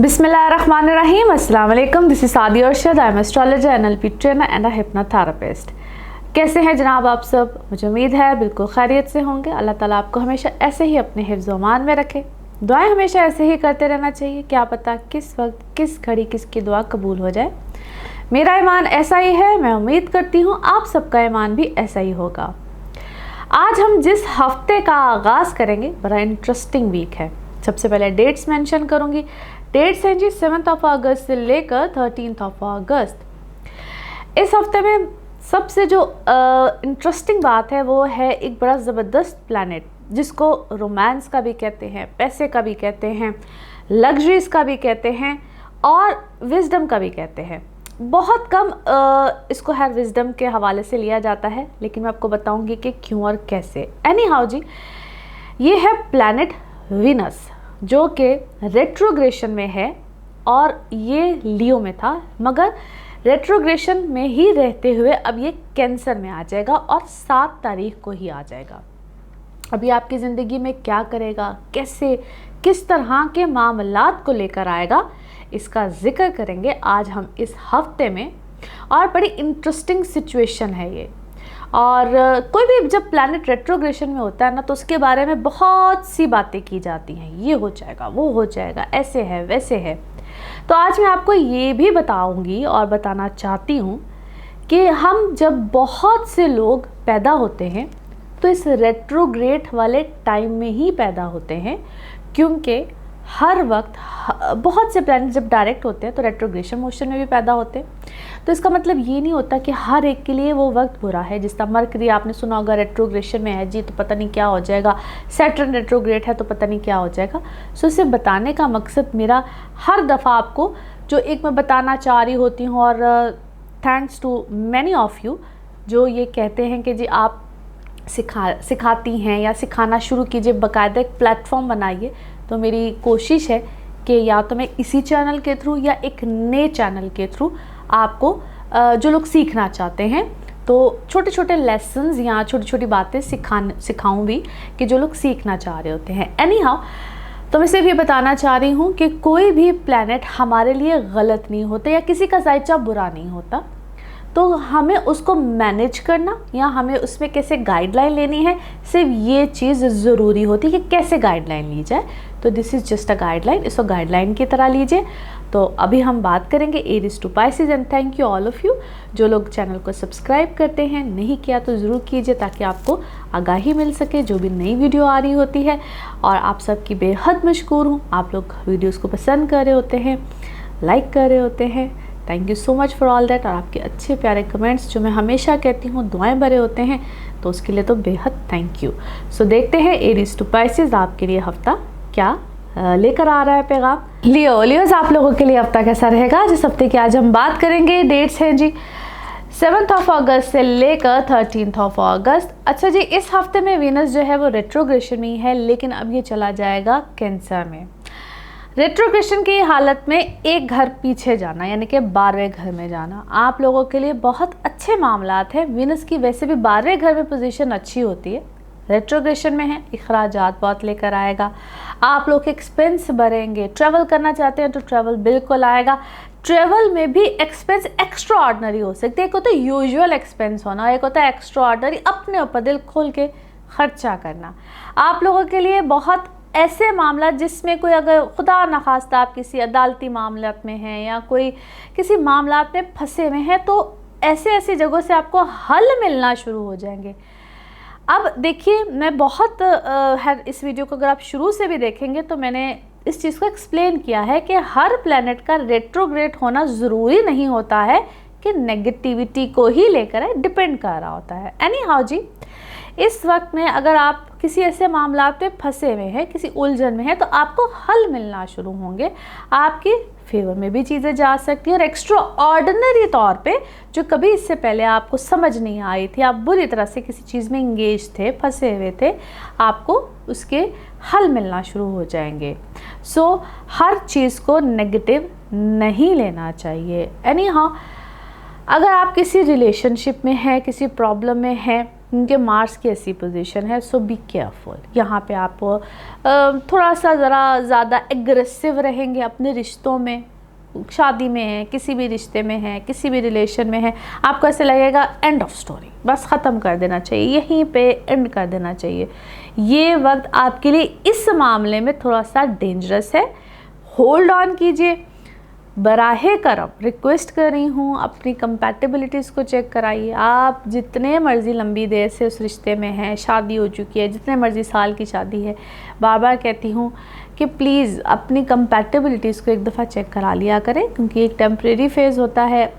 बिस्मिल्लाहिर्रहमानिर्रहीम, अस्सलाम वालेकुम। दिस इज सादी Arshad. I am astrologer, NLP trainer and a hypnotherapist. कैसे हैं जनाब आप सब? मुझे उम्मीद है बिल्कुल खैरियत से होंगे। अल्लाह ताला आपको हमेशा ऐसे ही अपने हिफ्ज़ व अमान में रखे। दुआएं हमेशा ऐसे ही करते रहना चाहिए, क्या पता किस वक्त किस घड़ी किसकी दुआ कबूल हो जाए। मेरा ईमान ऐसा ही है, मैं उम्मीद करती हूँ आप सबका ईमान भी ऐसा ही होगा। आज हम जिस हफ्ते का आगाज़ करेंगे बड़ा इंटरेस्टिंग वीक है। सबसे पहले डेट्स मेंशन करूँगी। डेट्स हैं जी 7 अगस्त से लेकर 13 अगस्त। इस हफ्ते में सबसे जो इंटरेस्टिंग बात है वो है एक बड़ा ज़बरदस्त प्लैनेट जिसको रोमांस का भी कहते हैं, पैसे का भी कहते हैं, लग्जरीज का भी कहते हैं और विजडम का भी कहते हैं। बहुत कम इसको हर विजडम के हवाले से लिया जाता है, लेकिन मैं आपको बताऊंगी कि क्यों और कैसे। एनी हाउ जी, ये है प्लैनेट वीनस जो कि रेट्रोग्रेशन में है और ये लियो में था, मगर रेट्रोग्रेशन में ही रहते हुए अब ये कैंसर में आ जाएगा और 7 तारीख को ही आ जाएगा। अभी आपकी ज़िंदगी में क्या करेगा, कैसे, किस तरह के मामलात को लेकर आएगा, इसका जिक्र करेंगे आज हम इस हफ्ते में। और बड़ी इंटरेस्टिंग सिचुएशन है ये। और कोई भी जब प्लैनेट रेट्रोग्रेशन में होता है ना, तो उसके बारे में बहुत सी बातें की जाती हैं, ये हो जाएगा, वो हो जाएगा, ऐसे है वैसे है। तो आज मैं आपको ये भी बताऊंगी और बताना चाहती हूँ कि हम जब बहुत से लोग पैदा होते हैं तो इस रेट्रोग्रेड वाले टाइम में ही पैदा होते हैं, क्योंकि हर वक्त बहुत से प्लैनेट जब डायरेक्ट होते हैं तो रेट्रोग्रेशन मोशन में भी पैदा होते हैं। तो इसका मतलब ये नहीं होता कि हर एक के लिए वो वक्त बुरा है। जिस तरह मरकरी आपने सुना होगा रेट्रोग्रेशन में है जी तो पता नहीं क्या हो जाएगा, सैटर्न रेट्रोग्रेड है तो पता नहीं क्या हो जाएगा। सो इसे बताने का मकसद मेरा हर दफ़ा आपको जो एक मैं बताना चाह रही होती हूँ, और thanks to many of you जो ये कहते हैं कि जी आप सिखाती हैं या सिखाना शुरू कीजिए, बाकायदा एक प्लेटफॉर्म बनाइए। तो मेरी कोशिश है कि या तो मैं इसी चैनल के थ्रू या एक नए चैनल के थ्रू आपको जो लोग सीखना चाहते हैं तो छोटे छोटे लेसन्स या छोटी छोटी बातें सिखाऊं भी कि जो लोग सीखना चाह रहे होते हैं। एनी हाउ, तो मैं सिर्फ ये बताना चाह रही हूँ कि कोई भी प्लैनेट हमारे लिए गलत नहीं होता या किसी का जायचा बुरा नहीं होता। तो हमें उसको मैनेज करना या हमें उसमें कैसे गाइडलाइन लेनी है, सिर्फ ये चीज़ ज़रूरी होती है कि कैसे गाइडलाइन ली जाए। तो this is just a guideline, इसको गाइडलाइन की तरह लीजिए। तो अभी हम बात करेंगे Aries to Pisces. And thank you all of you जो लोग चैनल को सब्सक्राइब करते हैं, नहीं किया तो ज़रूर कीजिए ताकि आपको आगाही मिल सके जो भी नई वीडियो आ रही होती है। और आप सबकी बेहद मशकूर हूँ, आप लोग वीडियोज़ को पसंद कर रहे होते हैं, लाइक कर रहे होते हैं। Thank you so much for all that. और आपके अच्छे प्यारे कमेंट्स जो मैं हमेशा कहती हूँ दुआएं भरे होते हैं, तो उसके लिए तो बेहद थैंक यू। सो देखते हैं एरीज टू पाइसेस आपके लिए हफ्ता क्या लेकर आ रहा है पैगाम। लियोज आप लोगों के लिए हफ्ता कैसा रहेगा, जिस हफ्ते की आज हम बात करेंगे। डेट्स हैं जी 7 अगस्त से लेकर 13 अगस्त। अच्छा जी, इस हफ्ते में वीनस जो है वो रेट्रोग्रेशन में ही है, लेकिन अब ये चला जाएगा कैंसर में। रेट्रोग्रेशन की हालत में एक घर पीछे जाना यानी कि 12वें घर में जाना आप लोगों के लिए बहुत अच्छे मामलात हैं। वीनस की वैसे भी 12वें घर में पोजीशन अच्छी होती है, रेट्रोग्रेशन में है, इखराजात बहुत लेकर आएगा। आप लोग एक्सपेंस भरेंगे, ट्रैवल करना चाहते हैं तो ट्रैवल बिल्कुल आएगा। ट्रैवल में भी एक्सपेंस एक्स्ट्रा ऑर्डनरी हो सकते हैं। एक होता है यूजुअल एक्सपेंस होना, एक होता है एक्स्ट्रा ऑर्डनरी, अपने ऊपर दिल खोल के खर्चा करना। आप लोगों के लिए बहुत ऐसे मामला जिसमें कोई अगर खुदा न खास्ता आप किसी अदालती मामलात में हैं या कोई किसी मामलात में फंसे हुए हैं, तो ऐसी जगहों से आपको हल मिलना शुरू हो जाएंगे। अब देखिए, मैं बहुत इस वीडियो को अगर आप शुरू से भी देखेंगे तो मैंने इस चीज़ को एक्सप्लेन किया है कि हर प्लैनेट का रेट्रोग्रेड होना ज़रूरी नहीं होता है कि नेगेटिविटी को ही लेकर डिपेंड कर रहा होता है। एनी हाउ जी, इस वक्त में अगर आप किसी ऐसे मामलात में फंसे हुए हैं, किसी उलझन में हैं, तो आपको हल मिलना शुरू होंगे, आपकी फेवर में भी चीज़ें जा सकती हैं। और एक्स्ट्रा ऑर्डिनरी तौर पे जो कभी इससे पहले आपको समझ नहीं आई थी, आप बुरी तरह से किसी चीज़ में इंगेज थे, फंसे हुए थे, आपको उसके हल मिलना शुरू हो जाएंगे। सो हर चीज़ को नेगेटिव नहीं लेना चाहिए। एनी हाउ, अगर आप किसी रिलेशनशिप में हैं, किसी प्रॉब्लम में हैं, क्योंकि मार्स की ऐसी पोजीशन है। सो बी केयरफुल, यहाँ पे आप थोड़ा सा ज़रा ज़्यादा एग्रेसिव रहेंगे अपने रिश्तों में, शादी में है, किसी भी रिश्ते में है, किसी भी रिलेशन में है, आपको ऐसे लगेगा एंड ऑफ स्टोरी, बस ख़त्म कर देना चाहिए, यहीं पे एंड कर देना चाहिए। ये वक्त आपके लिए इस मामले में थोड़ा सा डेंजरस है। होल्ड ऑन कीजिए, बराहे करम रिक्वेस्ट कर रही हूँ, अपनी कंपैटिबिलिटीज़ को चेक कराइए। आप जितने मर्ज़ी लंबी देर से उस रिश्ते में हैं, शादी हो चुकी है, जितने मर्ज़ी साल की शादी है, बार बार कहती हूँ कि प्लीज़ अपनी कंपैटिबिलिटीज़ को एक दफ़ा चेक करा लिया करें, क्योंकि एक टेम्प्रेरी फेज़ होता है।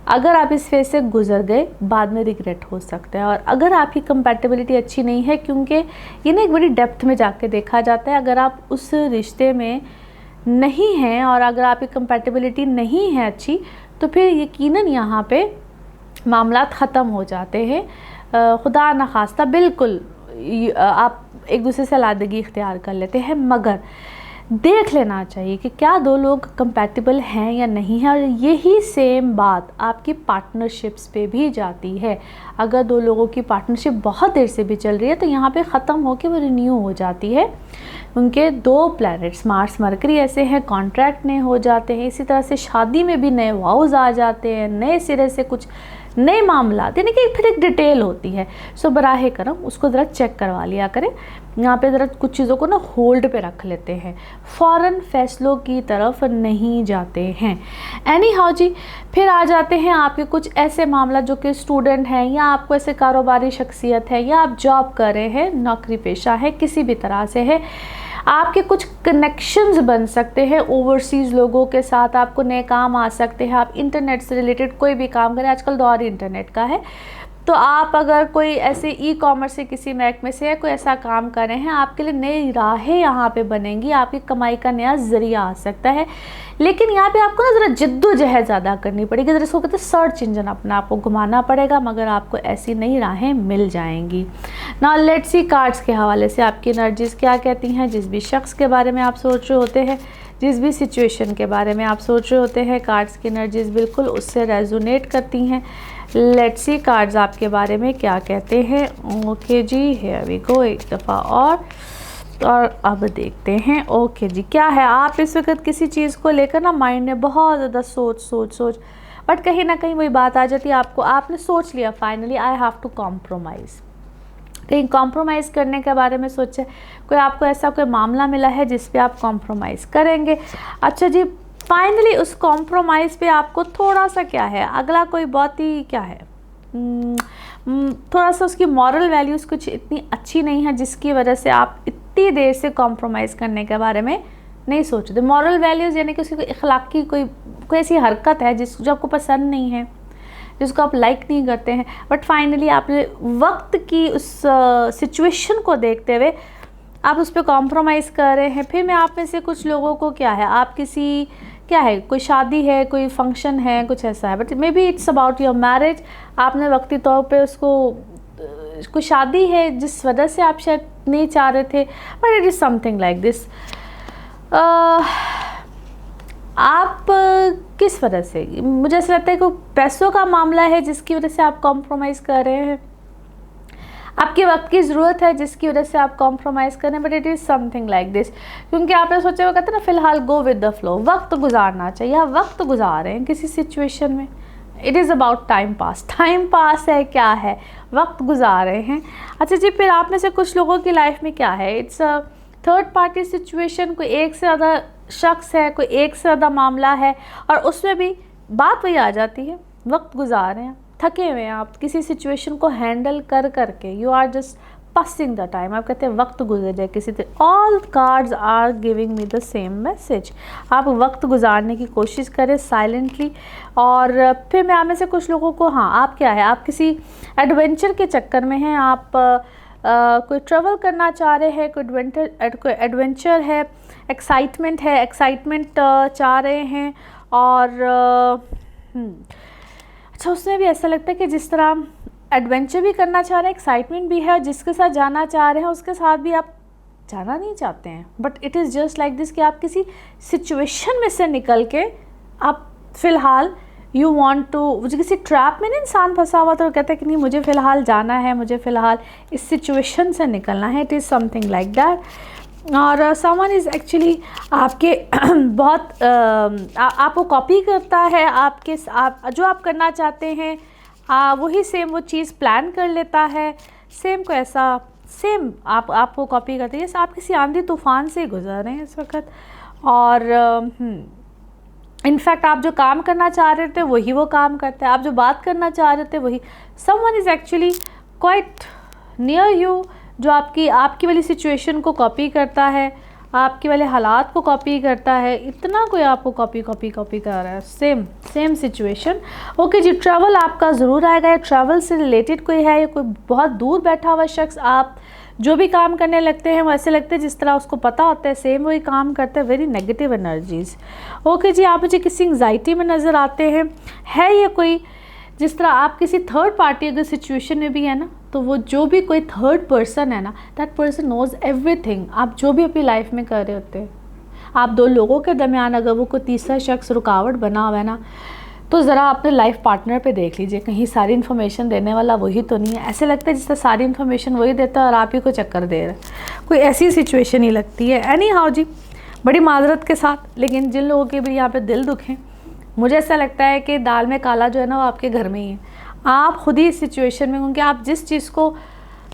अगर आप इस फेज़ से गुजर गए, बाद में रिग्रेट हो सकता है। और अगर आपकी कंपैटिबिलिटी अच्छी नहीं है, क्योंकि ये ना एक बड़ी डेप्थ में जाके देखा जाता है, अगर आप उस रिश्ते में नहीं हैं और अगर आपकी कंपैटिबिलिटी नहीं है अच्छी, तो फिर यकीनन यहाँ पे मामला ख़त्म हो जाते हैं। खुदा न खास्ता बिल्कुल आप एक दूसरे से लादगी इख्तियार कर लेते हैं, मगर देख लेना चाहिए कि क्या दो लोग कंपैटिबल हैं या नहीं है। और यही सेम बात आपकी पार्टनरशिप्स पे भी जाती है। अगर दो लोगों की पार्टनरशिप बहुत देर से भी चल रही है, तो यहाँ पे ख़त्म होकर वो रिन्यू हो जाती है। उनके दो प्लैनेट्स मार्स मरकरी ऐसे हैं, कॉन्ट्रैक्ट नए हो जाते हैं। इसी तरह से शादी में भी नए वाउज आ जाते हैं, नए सिरे से कुछ नए मामला, यानी कि फिर एक डिटेल होती है। सो बराहे करम उसको ज़रा चेक करवा लिया करें। यहाँ पे ज़रा कुछ चीज़ों को ना होल्ड पे रख लेते हैं, फ़ौरन फैसलों की तरफ नहीं जाते हैं। एनी हाउ जी, फिर आ जाते हैं आपके कुछ ऐसे मामला जो कि स्टूडेंट हैं, या आपको ऐसे कारोबारी शख्सियत है, या आप जॉब कर रहे हैं, नौकरी पेशा है, किसी भी तरह से है, आपके कुछ कनेक्शंस बन सकते हैं ओवरसीज़ लोगों के साथ, आपको नए काम आ सकते हैं। आप इंटरनेट से रिलेटेड कोई भी काम करें, आजकल दौर इंटरनेट का है, तो आप अगर कोई ऐसे ई कॉमर्स से किसी महकमे से कोई ऐसा काम कर रहे हैं, आपके लिए नई राहें यहाँ पे बनेंगी, आपकी कमाई का नया ज़रिया आ सकता है। लेकिन यहाँ पे आपको ना ज़रा जिद्दोजहद ज़्यादा करनी पड़ेगी, ज़रा इसको कहते हैं सर्च इंजन अपना आपको घुमाना पड़ेगा, मगर आपको ऐसी नई राहें मिल जाएंगी। नाउ लेट्स सी कार्ड्स के हवाले से आपकी एनर्जीज़ क्या कहती हैं। जिस भी शख्स के बारे में आप सोच रहे होते हैं, जिस भी सिचुएशन के बारे में आप सोच रहे होते हैं, कार्ड्स की एनर्जीज़ बिल्कुल उससे रेजोनेट करती हैं। लेट्स सी कार्ड्स आपके बारे में क्या कहते हैं। ओके जी, हियर वी गो, एक दफ़ा और अब देखते हैं। ओके जी, क्या है, आप इस वक्त किसी चीज़ को लेकर ना माइंड में बहुत ज़्यादा सोच बट कहीं ना कहीं वही बात आ जाती है आपको, आपने सोच लिया finally I have to compromise, कहीं कॉम्प्रोमाइज़ करने के बारे में सोचे, कोई आपको ऐसा कोई मामला मिला है जिस पे आप कॉम्प्रोमाइज़ करेंगे। अच्छा जी, फाइनली उस कॉम्प्रोमाइज़ पे आपको थोड़ा सा क्या है, अगला कोई बहुत ही क्या है, थोड़ा सा उसकी मॉरल वैल्यूज़ कुछ इतनी अच्छी नहीं है, जिसकी वजह से आप इतनी देर से कॉम्प्रोमाइज़ करने के बारे में नहीं सोचते। मॉरल वैल्यूज़ यानी कि उसकी कोई अखलाकी कोई ऐसी हरकत है जो आपको पसंद नहीं है, जिसको आप लाइक नहीं करते हैं, बट फाइनली आपने वक्त की उस सिचुएशन को देखते हुए आप उस पर कॉम्प्रोमाइज़ कर रहे हैं। फिर मैं आप में से कुछ लोगों को क्या है, आप किसी क्या है, कोई शादी है, कोई फंक्शन है, कुछ ऐसा है, but maybe it's about your marriage, आपने वक्ती तौर पे उसको कोई शादी है जिस वजह से आप शायद नहीं चाह रहे थे, but it is something like this. आप किस वजह से, मुझे ऐसा लगता है कि पैसों का मामला है जिसकी वजह से आप कॉम्प्रोमाइज़ कर रहे हैं, आपके वक्त की ज़रूरत है जिसकी वजह से आप कॉम्प्रोमाइज़ करें, but it is something like this, क्योंकि आपने सोचा हुआ कहते हैं ना, फ़िलहाल गो विद द फ्लो, वक्त गुजारना चाहिए। आप वक्त गुजार रहे हैं किसी सिचुएशन में, it is about time pass है, क्या है, वक्त गुजार रहे हैं। अच्छा जी, फिर आप में से कुछ लोगों की लाइफ में क्या है, it's a third party situation, कोई एक से ज़्यादा शख्स है, कोई एक से ज़्यादा मामला है, और उसमें भी बात वही आ जाती है, वक्त गुजार रहे हैं, थके हुए हैं आप किसी सिचुएशन को हैंडल करके, you are just passing the time, आप कहते हैं वक्त गुजर जाए किसी तरह। All cards are giving me the same message, आप वक्त गुजारने की कोशिश करें साइलेंटली। और फिर मैं आप में से कुछ लोगों को, हाँ आप क्या है, आप किसी एडवेंचर के चक्कर में हैं, आप कोई ट्रैवल करना चाह रहे हैं, कोई एडवेंचर है, एक्साइटमेंट चाह रहे हैं। और अच्छा, उसमें भी ऐसा लगता है कि जिस तरह एडवेंचर भी करना चाह रहे हैं, एक्साइटमेंट भी है, और जिसके साथ जाना चाह रहे हैं उसके साथ भी आप जाना नहीं चाहते हैं, but it is just like this कि आप किसी सिचुएशन में से निकल के आप फ़िलहाल यू वांट टू, मुझे किसी ट्रैप में नहीं इंसान फंसा हुआ तो कहता है कि नहीं मुझे फ़िलहाल जाना है, मुझे फ़िलहाल इस सिचुएशन से निकलना है, it is something like that. और समवन इज़ एक्चुअली आपके बहुत आपको कॉपी करता है, आपके आप जो आप करना चाहते हैं वही सेम वो चीज़ प्लान कर लेता है, सेम को ऐसा सेम आपको कॉपी करते हैं। जैसे आप किसी आंधी तूफ़ान से गुजर रहे हैं इस वक्त, और इनफैक्ट आप जो काम करना चाह रहे थे वही वो काम करते हैं, आप जो बात करना चाह रहे थे वही। Someone is actually quite near you, जो आपकी वाली सिचुएशन को कॉपी करता है, आपके वाले हालात को कॉपी करता है। इतना कोई आपको कॉपी कर रहा है, सेम सिचुएशन। ओके जी, ट्रैवल आपका ज़रूर आएगा। ट्रैवल से रिलेटेड कोई है, या कोई बहुत दूर बैठा हुआ शख्स, आप जो भी काम करने लगते हैं वो ऐसे लगते हैं जिस तरह उसको पता होता है सेम वही काम करते हैं। Very negative energies. ओके जी, आप मुझे किसी एंग्जाइटी में नज़र आते हैं। है ये कोई, जिस तरह आप किसी थर्ड पार्टी अगर सिचुएशन में भी है ना, तो वो जो भी कोई थर्ड पर्सन है ना, दैट पर्सन नोज़ एवरीथिंग। आप जो भी अपनी लाइफ में कर रहे होते हैं, आप दो लोगों के दरमियान अगर वो कोई तीसरा शख्स रुकावट बना हुआ है ना, तो ज़रा अपने लाइफ पार्टनर पे देख लीजिए, कहीं सारी इन्फॉर्मेशन देने वाला वही तो नहीं है। ऐसे लगता है जिस तरह सारी इन्फॉर्मेशन वही देता है और आप ही को चक्कर दे रहे हैं, कोई ऐसी सिचुएशन ही लगती है। एनी हाउ जी, बड़ी माजरत के साथ, लेकिन जिन लोगों के भी यहाँ पे दिल दुखे, मुझे ऐसा लगता है कि दाल में काला जो है ना वो आपके घर में ही है। आप खुद ही इस सिचुएशन में, क्योंकि आप जिस चीज़ को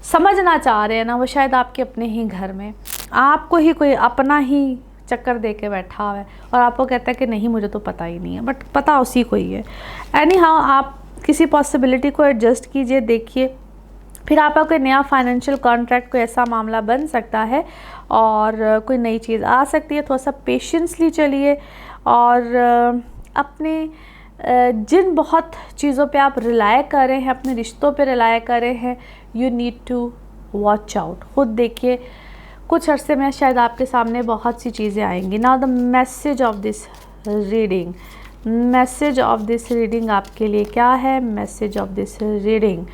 समझना चाह रहे हैं ना वो शायद आपके अपने ही घर में आपको ही कोई अपना ही चक्कर दे के बैठा हुआ है, और आपको कहता है कि नहीं मुझे तो पता ही नहीं है, बट पता उसी को ही है। एनी हाउ, आप किसी पॉसिबिलिटी को एडजस्ट कीजिए, देखिए, फिर आपका कोई नया फाइनेंशियल कॉन्ट्रैक्ट, कोई ऐसा मामला बन सकता है और कोई नई चीज़ आ सकती है। थोड़ा सा पेशेंसली चलिए, और अपने जिन बहुत चीज़ों पे आप रिलाय कर रहे हैं, अपने रिश्तों पे रिलाय कर रहे हैं, you need to watch out. खुद देखिए, कुछ अरसे में शायद आपके सामने बहुत सी चीज़ें आएंगी। Now the message of this reading, message of this reading आपके लिए क्या है? Message of this reading,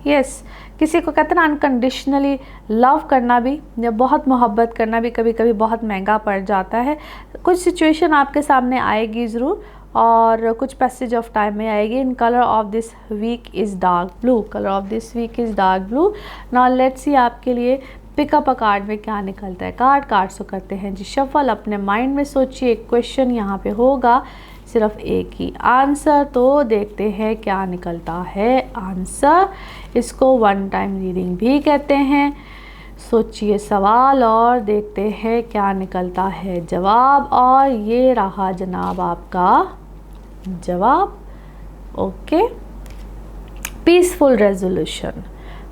yes, किसी को कहते हैं ना अनकंडीशनली लव करना भी या बहुत मोहब्बत करना भी कभी कभी बहुत महंगा पड़ जाता है। कुछ सिचुएशन आपके सामने आएगी ज़रूर, और कुछ पैसेज ऑफ टाइम में आएगी। In colour of this week is dark blue, colour of this week is dark blue. Now let's see आपके लिए पिकअप अ कार्ड में क्या निकलता है। कार्ड्स को करते हैं जी शफल। अपने माइंड में सोचिए, एक क्वेश्चन यहाँ पे होगा, सिर्फ एक ही आंसर, तो देखते हैं क्या निकलता है आंसर। इसको वन टाइम रीडिंग भी कहते हैं। सोचिए सवाल और देखते हैं क्या निकलता है जवाब, और ये रहा जनाब आपका जवाब। ओके, पीसफुल रेजोल्यूशन,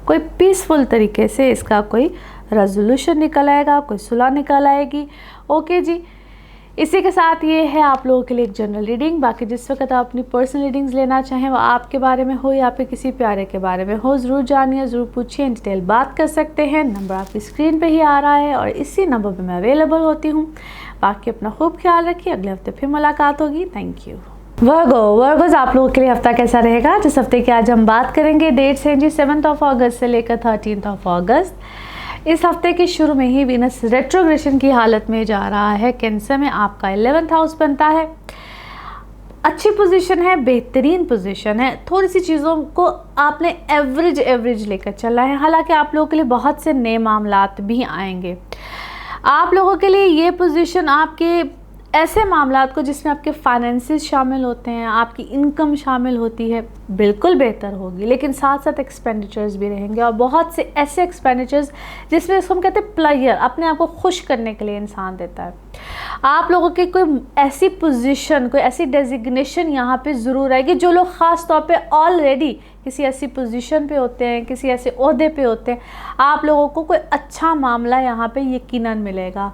कोई पीसफुल तरीके से इसका कोई रेजोल्यूशन निकल आएगा, कोई सुलह निकल आएगी। ओके जी, इसी के साथ ये है आप लोगों के लिए एक जनरल रीडिंग। बाकी जिस वक्त आप अपनी पर्सनल रीडिंग्स लेना चाहें, वो आपके बारे में हो या आपके किसी प्यारे के बारे में हो, ज़रूर जानिए, ज़रूर पूछिए, इन डिटेल बात कर सकते हैं। नंबर आपकी स्क्रीन पे ही आ रहा है और इसी नंबर पे मैं अवेलेबल होती हूँ। बाकी अपना खूब ख्याल रखिए, अगले हफ्ते फिर मुलाकात होगी। Thank you. वर्गोज, आप लोगों के लिए हफ्ता कैसा रहेगा? जिस हफ्ते की आज हम बात करेंगे, डेट्स हैं जी 7 अगस्त से लेकर 13 अगस्त। इस हफ्ते के शुरू में ही वीनस रेट्रोग्रेशन की हालत में जा रहा है। कैंसर में आपका 11th हाउस बनता है। अच्छी पोजीशन है, बेहतरीन पोजीशन है। थोड़ी सी चीज़ों को आपने एवरेज लेकर चला है। हालांकि आप लोगों के लिए बहुत से नए मामलात भी आएंगे। आप लोगों के लिए ये पोजीशन आपके ऐसे मामलात को जिसमें आपके फाइनेंसेस शामिल होते हैं, आपकी इनकम शामिल होती है, बिल्कुल बेहतर होगी। लेकिन साथ साथ एक्सपेंडिचर्स भी रहेंगे, और बहुत से ऐसे एक्सपेंडिचर्स जिसमें इसको हम कहते हैं प्लेजर, अपने आप को खुश करने के लिए इंसान देता है। आप लोगों की कोई ऐसी पोजीशन, कोई ऐसी डेजिग्नेशन यहाँ पे ज़रूर आएगी। जो लोग ख़ास तौर पे ऑलरेडी किसी ऐसी पोजीशन पे होते हैं, किसी ऐसे ओहदे पे होते हैं, आप लोगों को कोई अच्छा मामला यहाँ पे यकीनन मिलेगा।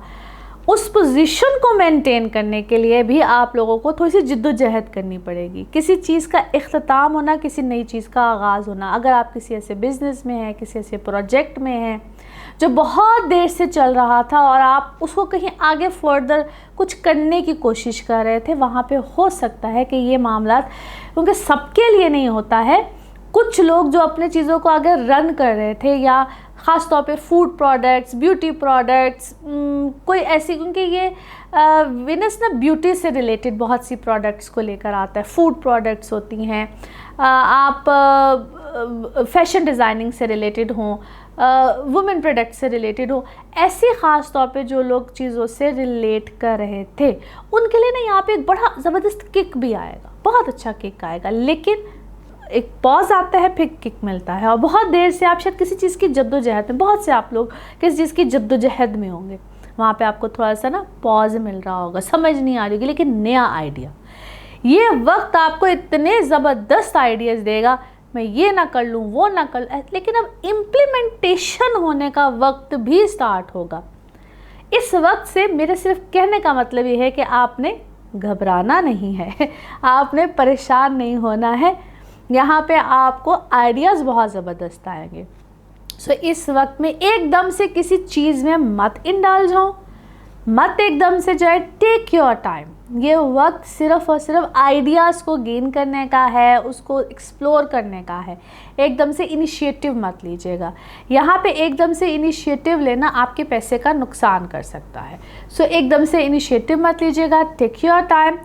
उस पोजीशन को मेंटेन करने के लिए भी आप लोगों को थोड़ी सी जिद्दोजहद करनी पड़ेगी। किसी चीज़ का इख्तिताम होना, किसी नई चीज़ का आगाज़ होना। अगर आप किसी ऐसे बिज़नेस में हैं, किसी ऐसे प्रोजेक्ट में हैं जो बहुत देर से चल रहा था और आप उसको कहीं आगे फर्दर कुछ करने की कोशिश कर रहे थे, वहाँ पे हो सकता है कि ये मामला, क्योंकि सबके लिए नहीं होता है, कुछ लोग जो अपने चीज़ों को आगे रन कर रहे थे, या ख़ास तौर पे फूड प्रोडक्ट्स, ब्यूटी प्रोडक्ट्स, कोई ऐसी, क्योंकि ये वीनस ना ब्यूटी से रिलेटेड बहुत सी प्रोडक्ट्स को लेकर आता है, फूड प्रोडक्ट्स होती हैं, आप फैशन डिज़ाइनिंग से रिलेटेड हों, वुमेन प्रोडक्ट से रिलेटेड हो, ऐसे ख़ास तौर पे जो लोग चीज़ों से रिलेट कर रहे थे उनके लिए ना यहाँ पे एक बड़ा ज़बरदस्त किक भी आएगा, बहुत अच्छा किक आएगा। लेकिन एक पॉज आता है, फिर किक मिलता है। और बहुत देर से आप शायद किसी चीज़ की जद्दोजहद में, बहुत से आप लोग किसी चीज़ की जद्दोजहद में होंगे, वहाँ पे आपको थोड़ा सा ना पॉज मिल रहा होगा, समझ नहीं आ रही होगी, लेकिन नया आइडिया, ये वक्त आपको इतने ज़बरदस्त आइडियाज़ देगा, मैं ये ना कर लूँ, वो ना कर लूँ, लेकिन अब इम्प्लीमेंटेशन होने का वक्त भी स्टार्ट होगा। इस वक्त से मेरे सिर्फ कहने का मतलब ये है कि आपने घबराना नहीं है, आपने परेशान नहीं होना है। यहाँ पे आपको आइडियाज़ बहुत ज़बरदस्त आएंगे। सो इस वक्त में एकदम से किसी चीज़ में मत इंडल्ज हो, मत एकदम से जाए, टेक योर टाइम। ये वक्त सिर्फ और सिर्फ आइडियाज़ को गेन करने का है, उसको एक्सप्लोर करने का है। एकदम से इनिशिएटिव मत लीजिएगा। यहाँ पे एकदम से इनिशिएटिव लेना आपके पैसे का नुकसान कर सकता है। सो एकदम से इनिशिएटिव मत लीजिएगा, टेक योर टाइम।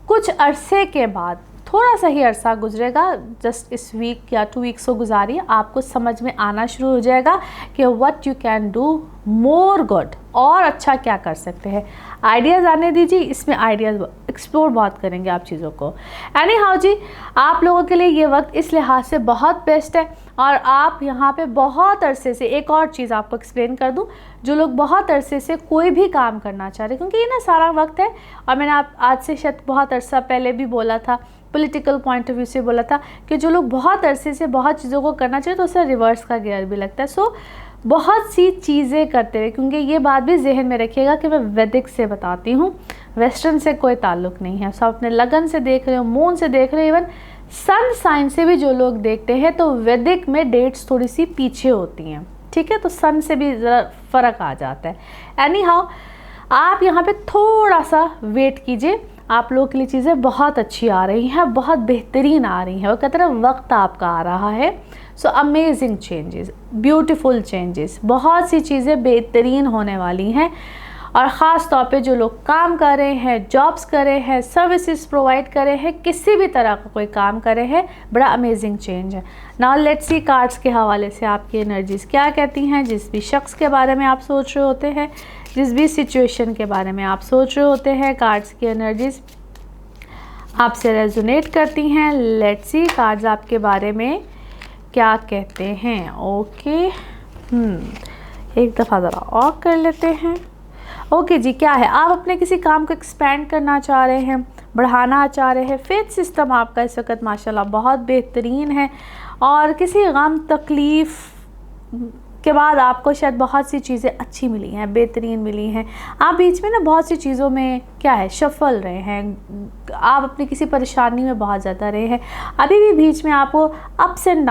कुछ अरसे के बाद, थोड़ा सा ही अरसा गुजरेगा, जस्ट इस वीक या 2 वीक्स को गुजारिए, आपको समझ में आना शुरू हो जाएगा कि what you can do more good, और अच्छा क्या कर सकते हैं। आइडियाज़ आने दीजिए, इसमें आइडियाज़ एक्सप्लोर बहुत करेंगे आप चीज़ों को। एनी हाउ जी, आप लोगों के लिए ये वक्त इस लिहाज से बहुत बेस्ट है। और आप यहाँ पे बहुत अरसे से, एक और चीज़ आपको एक्सप्लेन कर दूँ, जो लोग बहुत अरसे से कोई भी काम करना चाह रहे, क्योंकि ये ना सारा वक्त है, और मैंने आप आज से शायद बहुत अरसा पहले भी बोला था, पॉलिटिकल पॉइंट ऑफ व्यू से बोला था कि जो लोग बहुत अरसे से बहुत चीज़ों को करना चाहिए तो उससे रिवर्स का गियर भी लगता है। सो बहुत सी चीज़ें करते हुए, क्योंकि ये बात भी जहन में रखिएगा कि मैं वैदिक से बताती हूँ, वेस्टर्न से कोई ताल्लुक़ नहीं है। सब अपने लगन से देख रहे हो, मून से देख रहे हो, इवन सन साइन से भी जो लोग देखते हैं तो वैदिक में डेट्स थोड़ी सी पीछे होती हैं, ठीक है, तो सन से भी ज़रा फ़र्क आ जाता है। एनी हाउ, आप यहाँ पे थोड़ा सा वेट कीजिए, आप लोगों के लिए चीज़ें बहुत अच्छी आ रही हैं, बहुत बेहतरीन आ रही हैं, वो कहते हैं वक्त आपका आ रहा है। So amazing changes, beautiful changes, बहुत सी चीज़ें बेहतरीन होने वाली हैं। और ख़ास तौर पे जो लोग काम कर रहे हैं, जॉब्स कर रहे हैं, सर्विसेज प्रोवाइड कर रहे हैं, किसी भी तरह का कोई काम कर रहे हैं, बड़ा अमेजिंग चेंज है। नाउ लेट्स सी कार्ड्स के हवाले से आपकी एनर्जीज़ क्या कहती हैं। जिस भी शख्स के बारे में आप सोच रहे होते हैं, जिस भी सिचुएशन के बारे में आप सोच रहे होते हैं, कार्ड्स की एनर्जीज़ आपसे रेजोनेट करती हैं। लेट्स सी कार्ड्स आपके बारे में क्या कहते हैं। ओके, एक दफ़ा ज़रा और कर लेते हैं। ओके जी, क्या है, आप अपने किसी काम को एक्सपेंड करना चाह रहे हैं, बढ़ाना चाह रहे हैं। फेथ सिस्टम आपका इस वक्त माशाल्लाह बहुत बेहतरीन है, और किसी गम तकलीफ़ के बाद आपको शायद बहुत सी चीज़ें अच्छी मिली हैं, बेहतरीन मिली हैं। आप बीच में ना बहुत सी चीज़ों में क्या है सफल रहे हैं, आप अपनी किसी परेशानी में बहुत ज़्यादा रहे हैं। अभी भी बीच में आपको अप्स एंड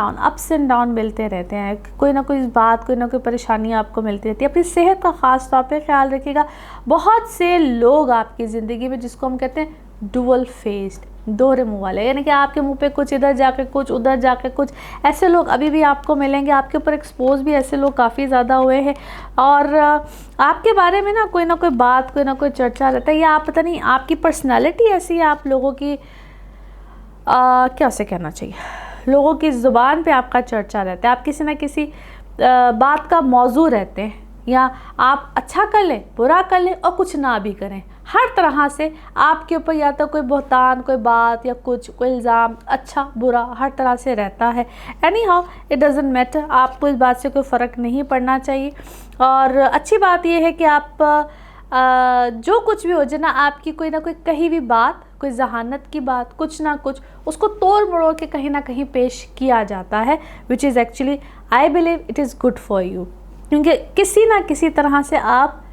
डाउन मिलते रहते हैं, कोई ना कोई बात, कोई ना कोई परेशानी आपको मिलती रहती है। अपनी सेहत का ख़ास तौर पे ख्याल रखिएगा। बहुत से लोग आपकी ज़िंदगी में, जिसको हम कहते हैं डुअल फेस्ड, दोहरे मुँह वाले, यानी कि आपके मुंह पे कुछ, इधर जाके कुछ, उधर जाके कुछ, ऐसे लोग अभी भी आपको मिलेंगे। आपके ऊपर एक्सपोज भी ऐसे लोग काफ़ी ज़्यादा हुए हैं, और आपके बारे में ना कोई बात, कोई ना कोई चर्चा रहता है, या आप पता नहीं, आपकी पर्सनालिटी ऐसी है, आप लोगों की क्या उसे कहना चाहिए, लोगों की ज़ुबान पे आपका चर्चा रहता है, आप किसी ना किसी बात का मौजू रहते हैं, या आप अच्छा कर लें, बुरा कर लें, और कुछ ना भी करें। हर तरह से आपके ऊपर या तो कोई बहतान, कोई बात, या कुछ, कोई इल्ज़ाम, अच्छा बुरा, हर तरह से रहता है। Any how, it doesn't matter, आपको इस बात से कोई फ़र्क नहीं पड़ना चाहिए। और अच्छी बात यह है कि आप जो कुछ भी हो जाए ना, आपकी कोई ना कोई कही भी बात, कोई जहानत की बात, कुछ ना कुछ, उसको तोड़ मरोड़ के कहीं ना कहीं पेश किया जाता है, which is actually, I believe it is good for you, क्योंकि किसी ना किसी तरह से आप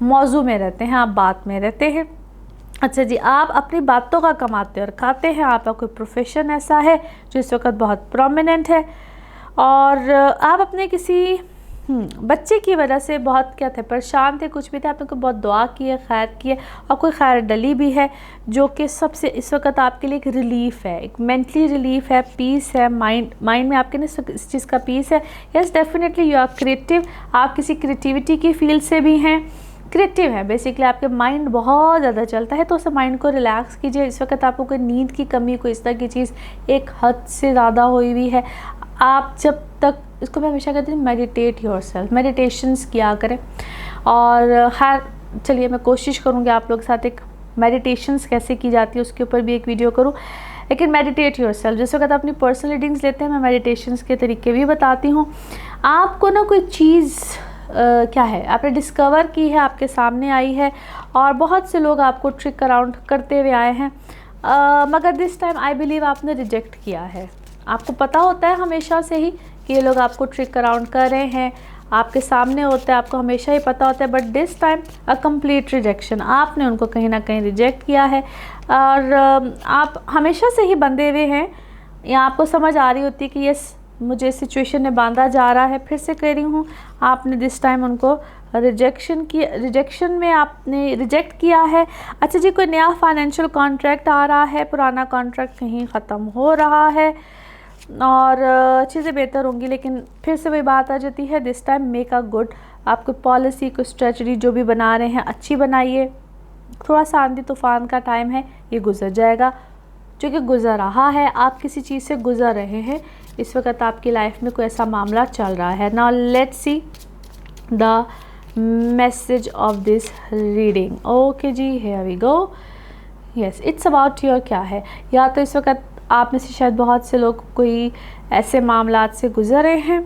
मौजू में रहते हैं, आप बात में रहते हैं। अच्छा जी, आप अपनी बातों का कमाते और खाते हैं, आपका कोई प्रोफेशन ऐसा है जो इस वक्त बहुत प्रोमिनेंट है, और आप अपने किसी बच्चे की वजह से बहुत क्या थे, परेशान थे, कुछ भी थे, आपने कोई बहुत दुआ की है, खैर की है, और कोई खैर डली भी है, जो कि सबसे इस वक्त आपके लिए एक रिलीफ़ है, एक मेंटली रिलीफ़ है, पीस है, माइंड में आपके ना इस चीज़ का पीस है। Yes, definitely you are creative, आप किसी क्रिएटिविटी की फील्ड से भी हैं, क्रिएटिव हैं, बेसिकली आपके माइंड बहुत ज़्यादा चलता है, तो उस माइंड को रिलैक्स कीजिए। इस वक्त आपको कोई नींद की कमी, कोई इस तरह की चीज़ एक हद से ज़्यादा हुई हुई है, आप जब तक, इसको मैं हमेशा कहती हूँ मेडिटेट योरसेल्फ, मेडिटेशंस किया करें। और खैर चलिए मैं कोशिश करूँगी आप लोग के साथ एक मेडिटेशंस कैसे की जाती है उसके ऊपर भी एक वीडियो करूँ, लेकिन मेडिटेट योरसेल्फ, जिस वक्त आप अपनी पर्सनल रीडिंग्स लेते हैं मैं मेडिटेशंस के तरीके भी बताती हूँ। आपको ना कोई चीज़ क्या है आपने डिस्कवर की है, आपके सामने आई है, और बहुत से लोग आपको ट्रिक अराउंड करते हुए आए हैं, मगर दिस टाइम आई बिलीव आपने रिजेक्ट किया है। आपको पता होता है हमेशा से ही कि ये लोग आपको ट्रिक अराउंड कर रहे हैं, आपके सामने होता है, आपको हमेशा ही पता होता है, but this time a complete rejection, आपने उनको कहीं ना कहीं रिजेक्ट किया है। और आप हमेशा से ही बंधे हुए हैं, या आपको समझ आ रही होती है कि यस मुझे सिचुएशन ने बांधा जा रहा है। फिर से कह रही हूँ, आपने दिस टाइम उनको रिजेक्शन में आपने रिजेक्ट किया है। अच्छा जी, कोई नया फाइनेंशियल कॉन्ट्रैक्ट आ रहा है, पुराना कॉन्ट्रैक्ट कहीं ख़त्म हो रहा है और चीज़ें बेहतर होंगी, लेकिन फिर से वही बात आ जाती है, this time make a good. आपको पॉलिसी, कोई स्ट्रेटजी जो भी बना रहे हैं अच्छी बनाइए। थोड़ा सा आंधी तूफान का टाइम है, ये गुजर जाएगा, जो कि गुजर रहा है, आप किसी चीज़ से गुजर रहे हैं, इस वक्त आपकी लाइफ में कोई ऐसा मामला चल रहा है। Now let's see the message of this reading. Okay जी, here we go. Yes, it's about your, क्या है, या तो इस वक्त आप में से शायद बहुत से लोग कोई ऐसे मामलात से गुजर रहे हैं,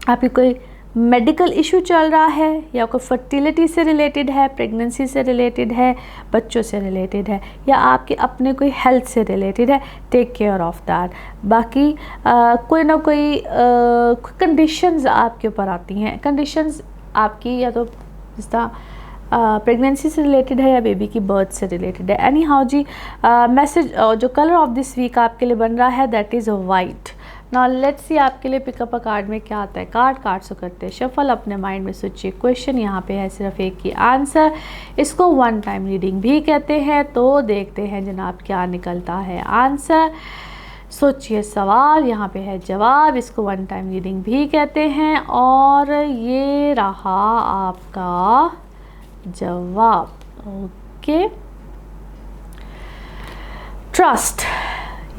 आपकी कोई मेडिकल इशू चल रहा है, या कोई फर्टिलिटी से रिलेटेड है, प्रेगनेंसी से रिलेटेड है, बच्चों से रिलेटेड है, या आपके अपने कोई हेल्थ से रिलेटेड है, टेक केयर ऑफ दैट। बाकी कोई ना कोई कंडीशंस आपके ऊपर आती हैं, कंडीशंस आपकी या तो जिस तरह प्रेगनेंसी से रिलेटेड है या बेबी की बर्थ से रिलेटेड है। एनी हाउ जी, मैसेज जो कलर ऑफ दिस वीक आपके लिए बन रहा है that is white. Now let's see आपके लिए पिकअप अ कार्ड में क्या आता है। कार्ड से करते हैं शफल, अपने माइंड में सोचिए क्वेश्चन, यहाँ पे है सिर्फ एक ही आंसर, इसको वन टाइम रीडिंग भी कहते हैं। तो देखते हैं जनाब क्या निकलता है आंसर। सोचिए सवाल, यहाँ पे है जवाब, इसको वन टाइम रीडिंग भी कहते हैं, और ये रहा आपका जवाब। ओके, ट्रस्ट,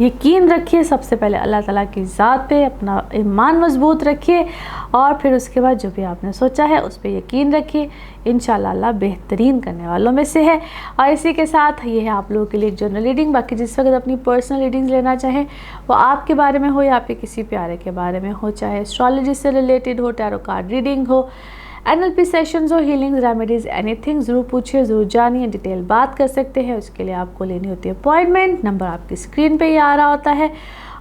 यकीन रखिए सबसे पहले अल्लाह ताला की ज़ात पे, अपना ईमान मजबूत रखिए, और फिर उसके बाद जो भी आपने सोचा है उस पर यकीन रखिए, इंशाल्लाह अल्लाह बेहतरीन करने वालों में से है। और इसी के साथ ये है आप लोगों के लिए एक जनरल रीडिंग। बाकी जिस वक्त अपनी पर्सनल रीडिंग्स लेना चाहें, वो आपके बारे में हो या आपके किसी प्यारे के बारे में हो, चाहे एस्ट्रोलॉजी से रिलेटेड हो, टैरो कार्ड रीडिंग हो, NLP सेशंस हो, हीलिंग रेमेडीज़, एनीथिंग, ज़रूर पूछिए, ज़रूर जानिए, डिटेल बात कर सकते हैं। उसके लिए आपको लेनी होती है अपॉइंटमेंट, नंबर आपकी स्क्रीन पे ही आ रहा होता है,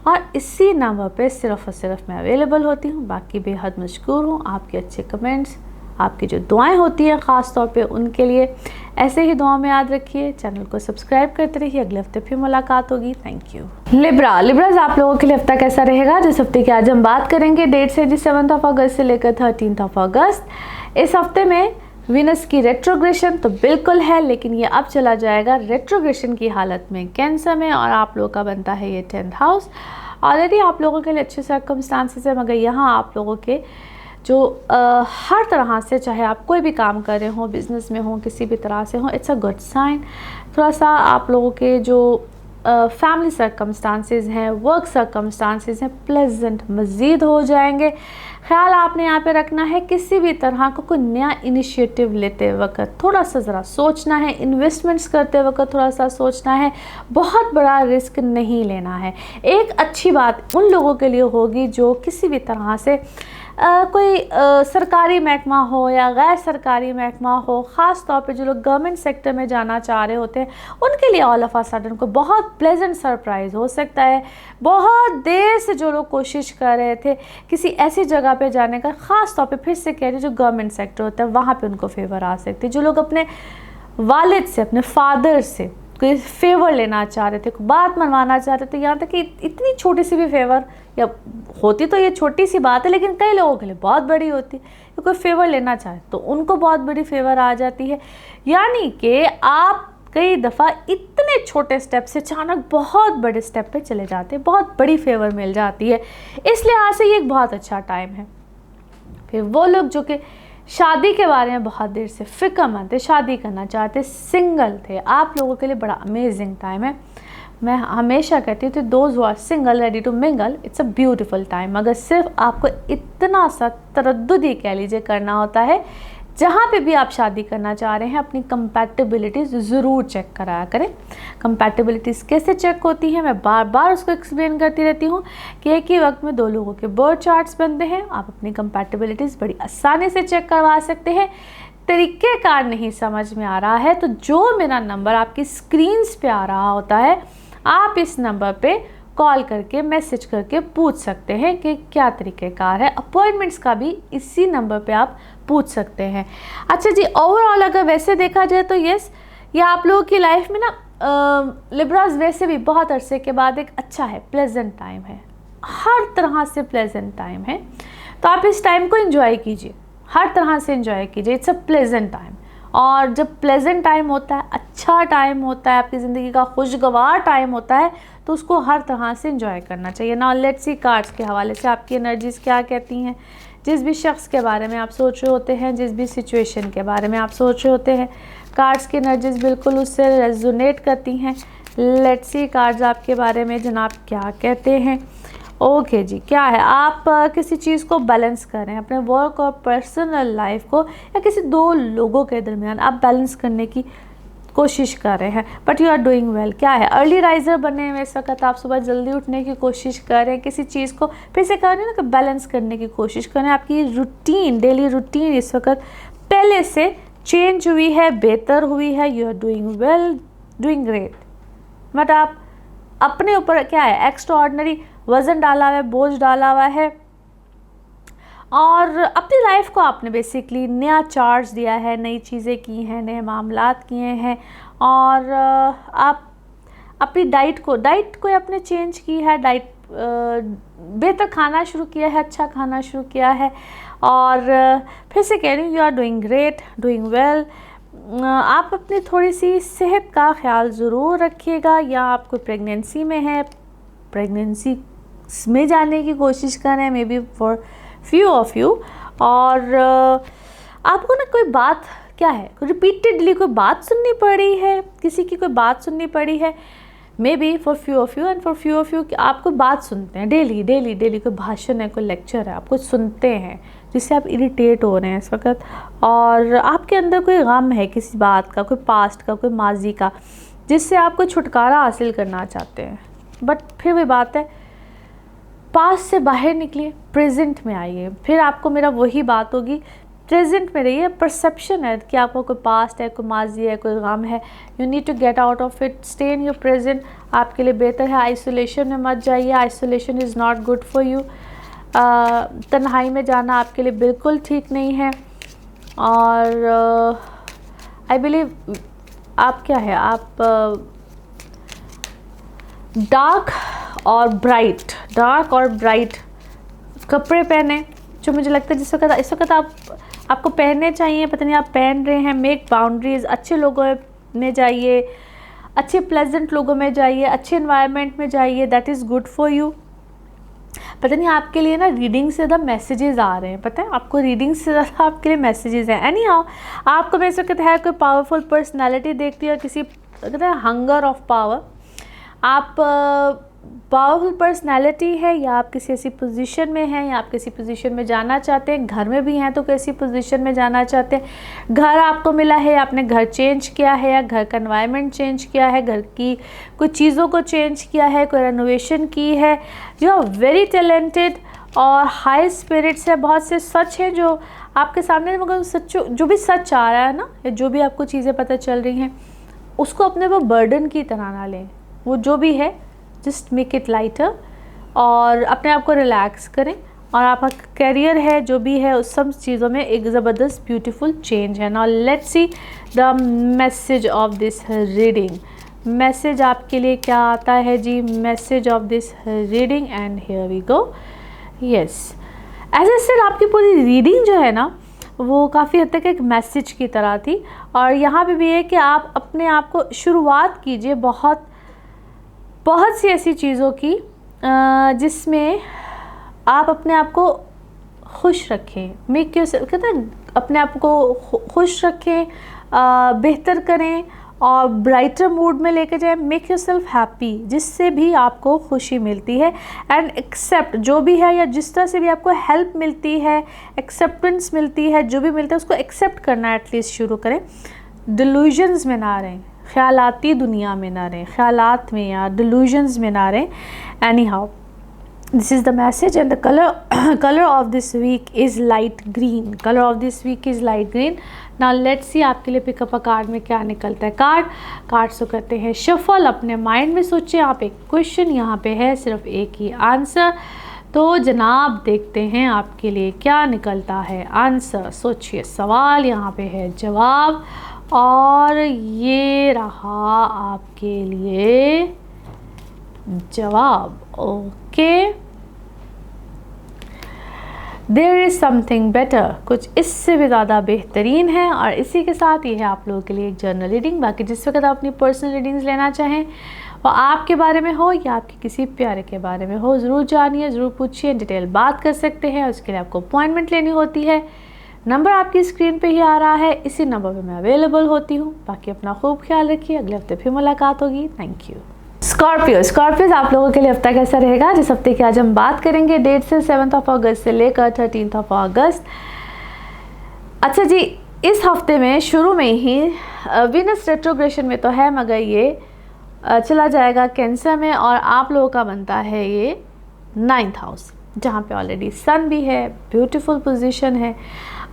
और इसी नंबर पे सिर्फ़ और सिर्फ मैं अवेलेबल होती हूँ। बाकी बेहद मशकूर हूँ, आपके अच्छे कमेंट्स, आपकी जो दुआएं होती हैं ख़ास तौर पे उनके लिए, ऐसे ही दुआ में याद रखिए। चैनल को सब्सक्राइब करते रहिए, अगले हफ्ते फिर मुलाकात होगी। Thank you. लिब्राज आप लोगों के लिए हफ्ता कैसा रहेगा, जिस हफ्ते की आज हम बात करेंगे, डेट है जी 7 अगस्त से लेकर 13 अगस्त। इस हफ्ते में वीनस की रेट्रोग्रेशन तो बिल्कुल है, लेकिन ये अब चला जाएगा रेट्रोग्रेशन की हालत में कैंसर में, और आप लोगों का बनता है ये 10th हाउस। ऑलरेडी आप लोगों के लिए अच्छे सर्कमस्टांसेस है, मगर यहाँ आप लोगों के जो हर तरह से, चाहे आप कोई भी काम कर रहे हो, बिज़नेस में हो, किसी भी तरह से हो, इट्स अ गुड साइन। थोड़ा सा आप लोगों के जो फैमिली सर्कमस्टांसेस हैं, वर्क सर्कमस्टांसेस हैं, प्लेजेंट मज़ीद हो जाएंगे। ख्याल आपने यहाँ पे रखना है, किसी भी तरह का कोई नया इनिशिएटिव लेते वक्त थोड़ा सा ज़रा सोचना है, इन्वेस्टमेंट्स करते वक्त थोड़ा सा सोचना है, बहुत बड़ा रिस्क नहीं लेना है। एक अच्छी बात उन लोगों के लिए होगी जो किसी भी तरह से कोई सरकारी महकमा हो या गैर सरकारी महकमा हो, ख़ास तौर पे जो लोग गवर्नमेंट सेक्टर में जाना चाह रहे होते हैं, उनके लिए ऑल ऑफ अ सडन को बहुत प्लेजेंट सरप्राइज़ हो सकता है। बहुत देर से जो लोग कोशिश कर रहे थे किसी ऐसी जगह पे जाने का, ख़ास तौर पे फिर से कह रही जो गवर्नमेंट सेक्टर होता है, वहाँ पे उनको फेवर आ सकती है। जो लोग अपने वालिद से, अपने फादर से कोई फेवर लेना चाह रहे थे, कोई बात मनवाना चाह रहे थे, यहाँ तक कि इतनी छोटी सी भी फेवर, या होती तो ये छोटी सी बात है, लेकिन कई लोगों के लिए बहुत बड़ी होती है, तो कोई फेवर लेना चाहे तो उनको बहुत बड़ी फेवर आ जाती है। यानी कि आप कई दफ़ा इतने छोटे स्टेप से अचानक बहुत बड़े स्टेप पे चले जाते हैं, बहुत बड़ी फेवर मिल जाती है। इसलिए आज से ये एक बहुत अच्छा टाइम है। फिर वो लोग जो कि शादी के बारे में बहुत देर से फ़िक्रमंद थे, शादी करना चाहते, सिंगल थे, आप लोगों के लिए बड़ा अमेजिंग टाइम है। मैं हमेशा कहती हूँ those who are single ready to mingle, it's a beautiful time. मगर सिर्फ आपको इतना सा तरद्दुद ही कह लीजिए करना होता है, जहाँ पे भी आप शादी करना चाह रहे हैं अपनी कंपैटिबिलिटीज़ ज़रूर चेक कराया करें। कंपैटिबिलिटीज़ कैसे चेक होती हैं, मैं बार बार उसको एक्सप्लेन करती रहती हूँ कि एक ही वक्त में 2 लोगों के बर्थ चार्ट्स बनते हैं, आप अपनी कंपैटिबिलिटीज़ बड़ी आसानी से चेक करवा सकते हैं। तरीक़ेकार नहीं समझ में आ रहा है तो जो मेरा नंबर आपकी स्क्रीन्स पे आ रहा होता है, आप इस नंबर पे कॉल करके मैसेज करके पूछ सकते हैं कि क्या तरीक़ेकार है। अपॉइंटमेंट्स का भी इसी नंबर पे आप पूछ सकते हैं। अच्छा जी, ओवरऑल अगर वैसे देखा जाए तो यस, ये आप लोगों की लाइफ में ना लिब्रास वैसे भी बहुत अरसे के बाद एक अच्छा है, प्लेजेंट टाइम है, हर तरह से प्लेजेंट टाइम है। तो आप इस टाइम को एंजॉय कीजिए, हर तरह से एंजॉय कीजिए, इट्स अ प्लेजेंट टाइम। और जब प्लेजेंट टाइम होता है, अच्छा टाइम होता है, आपकी ज़िंदगी का खुशगवार टाइम होता है, तो उसको हर तरह से एंजॉय करना चाहिए। नाउ लेट्स सी कार्ड्स के हवाले से आपकी एनर्जीज़ क्या कहती हैं। जिस भी शख्स के बारे में आप सोच रहे होते हैं, जिस भी सिचुएशन के बारे में आप सोच रहे होते हैं, कार्ड्स की एनर्जीज़ बिल्कुल उससे रेजोनेट करती हैं। लेट्स सी कार्ड्स आपके बारे में जनाब क्या कहते हैं। ओके जी, क्या है, आप किसी चीज़ को बैलेंस कर रहे हैं, अपने वर्क और पर्सनल लाइफ को, या किसी 2 लोगों के दरमियान आप बैलेंस करने की कोशिश कर रहे हैं, but you are doing well. क्या है, अर्ली राइजर बने हुए इस वक्त आप सुबह जल्दी उठने की कोशिश कर रहे हैं, किसी चीज़ को फिर से कह रहे हैं ना कि बैलेंस करने की कोशिश कर रहे हैं। आपकी रूटीन, डेली रूटीन इस वक्त पहले से चेंज हुई है, बेहतर हुई है, you are doing well, doing great. But आप अपने ऊपर क्या है, एक्स्ट्राऑर्डिनरी वज़न डाला हुआ है, बोझ डाला हुआ है, और अपनी लाइफ को आपने बेसिकली नया चार्ज दिया है, नई चीज़ें की हैं, नए मामलात किए हैं, और आप अपनी डाइट को आपने चेंज की है, डाइट बेहतर खाना शुरू किया है, अच्छा खाना शुरू किया है। और फिर से कह रही हूँ, you are doing great, doing well. आप अपनी थोड़ी सी सेहत का ख्याल ज़रूर रखिएगा, या आप कोई प्रेगनेंसी में है, प्रेगनेंसी में जाने की कोशिश करें, may be for few of you. और आपको ना कोई बात क्या है, रिपीटेडली कोई बात सुननी पड़ी है, किसी की कोई बात सुननी पड़ी है, may be for few of you and for few of you, आप कोई बात सुनते हैं डेली कोई भाषण है, कोई लेक्चर है, आप कुछ सुनते हैं जिससे आप इरिटेट हो रहे हैं इस वक्त, और आपके अंदर कोई गम है किसी बात का, कोई पास्ट का, कोई माजी का, जिससे आप कोई छुटकारा हासिल करना चाहते हैं। बट फिर वही बात है, पास्ट से बाहर निकलिए, प्रेजेंट में आइए। फिर आपको मेरा वही बात होगी, प्रेजेंट में रहिए। परसेप्शन है कि आपको कोई पास्ट है, कोई माजी है, कोई गम है, you need to get out of it, stay in your present, आपके लिए बेहतर है। आइसोलेशन में मत जाइए, isolation is not good for you. तन्हाई में जाना आपके लिए बिल्कुल ठीक नहीं है। और आई बिलीव आप क्या है, आप डार्क और ब्राइट कपड़े पहने, जो मुझे लगता है इस वक्त आपको पहनने चाहिए, पता नहीं आप पहन रहे हैं। मेक बाउंड्रीज, अच्छे लोगों में जाइए, अच्छे प्लेजेंट लोगों में जाइए, अच्छे एनवायरनमेंट में जाइए, that is good for you. पता नहीं आपके लिए ना रीडिंग से ज़्यादा मैसेजेस आ रहे हैं, पता है आपको, रीडिंग से ज़्यादा आपके लिए मैसेजेस हैं। एनी हाउ, आपको मैं इस वक्त है कोई पावरफुल पर्सनैलिटी देखती है, किसी कहते हैं हंगर ऑफ पावर, आप पावरफुल पर्सनैलिटी है, या आप किसी ऐसी पोजीशन में हैं, या आप किसी पोजीशन में जाना चाहते हैं, घर में भी हैं तो कैसी पोजीशन में जाना चाहते हैं, घर आपको मिला है, आपने घर चेंज किया है, या घर का एनवायरनमेंट चेंज किया है, घर की कुछ चीज़ों को चेंज किया है, कोई रेनोवेशन की है, यू आर वेरी टैलेंटेड और हाई स्पिरिट्स है। बहुत से सच हैं जो आपके सामने, मगर सच जो भी सच आ रहा है ना, या जो भी आपको चीज़ें पता चल रही हैं, उसको अपने वो बर्डन की तरह ना लें, वो जो भी है जस्ट मेक इट लाइटर, और अपने आप को रिलैक्स करें। और आपका करियर है, जो भी है, उस सब चीज़ों में एक ज़बरदस्त ब्यूटीफुल चेंज है। Now let's see the message of this reading. Message आपके लिए क्या आता है जी, message of this reading, and here we go. Yes, as I said, आपकी पूरी रीडिंग जो है ना, वो काफ़ी हद तक एक मैसेज की तरह थी। और यहाँ पे भी है कि आप अपने आप को शुरुआत कीजिए बहुत सी ऐसी चीज़ों की जिसमें आप अपने आप को खुश रखें, मेक योरसेल्फ, कहते हैं अपने आप को खुश रखें, बेहतर करें और ब्राइटर मूड में लेके जाएं। मेक योरसेल्फ हैप्पी, जिससे भी आपको खुशी मिलती है। एंड एक्सेप्ट, जो भी है या जिस तरह से भी आपको हेल्प मिलती है, एक्सेप्टेंस मिलती है, जो भी मिलता है उसको एक्सेप्ट करना एटलीस्ट शुरू करें। डिल्यूजन्स में ना रहें, ख्यालाती दुनिया में ना रहें, ख्यालात में या डिल्यूजन्स में ना रहें। Any how, this is the message and the color of this week is light green. Color of this week is light green. Now let's see आपके लिए पिकअप कार्ड में क्या निकलता है। कार्ड्स को करते हैं शफल। अपने माइंड में सोचें आप एक क्वेश्चन, यहाँ पे है सिर्फ एक ही आंसर। तो जनाब देखते हैं आपके लिए क्या निकलता है आंसर। सोचिए, सवाल यहाँ पे है, जवाब, और ये रहा आपके लिए जवाब। Okay, there is something better, कुछ इससे भी ज़्यादा बेहतरीन है। और इसी के साथ ये है आप लोगों के लिए एक जर्नल रीडिंग। बाकी जिस वक्त आप अपनी पर्सनल रीडिंग्स लेना चाहें, वो आपके बारे में हो या आपके किसी प्यारे के बारे में हो, ज़रूर जानिए, ज़रूर पूछिए, डिटेल बात कर सकते हैं। उसके लिए आपको अपॉइंटमेंट लेनी होती है। नंबर आपकी स्क्रीन पे ही आ रहा है, इसी नंबर पे मैं अवेलेबल होती हूँ। बाकी अपना खूब ख्याल रखिए, अगले हफ्ते फिर मुलाकात होगी। Thank you. स्कॉर्पियोज आप लोगों के लिए हफ्ता कैसा रहेगा, जिस हफ्ते की आज हम बात करेंगे, डेट से 7 अगस्त से लेकर 13 अगस्त। अच्छा जी, इस हफ्ते में शुरू में ही वीनस रेट्रोग्रेशन में तो है, मगर ये चला जाएगा कैंसर में, और आप लोगों का बनता है ये 9th हाउस, जहाँ पे ऑलरेडी सन भी है, ब्यूटीफुल पोजीशन है।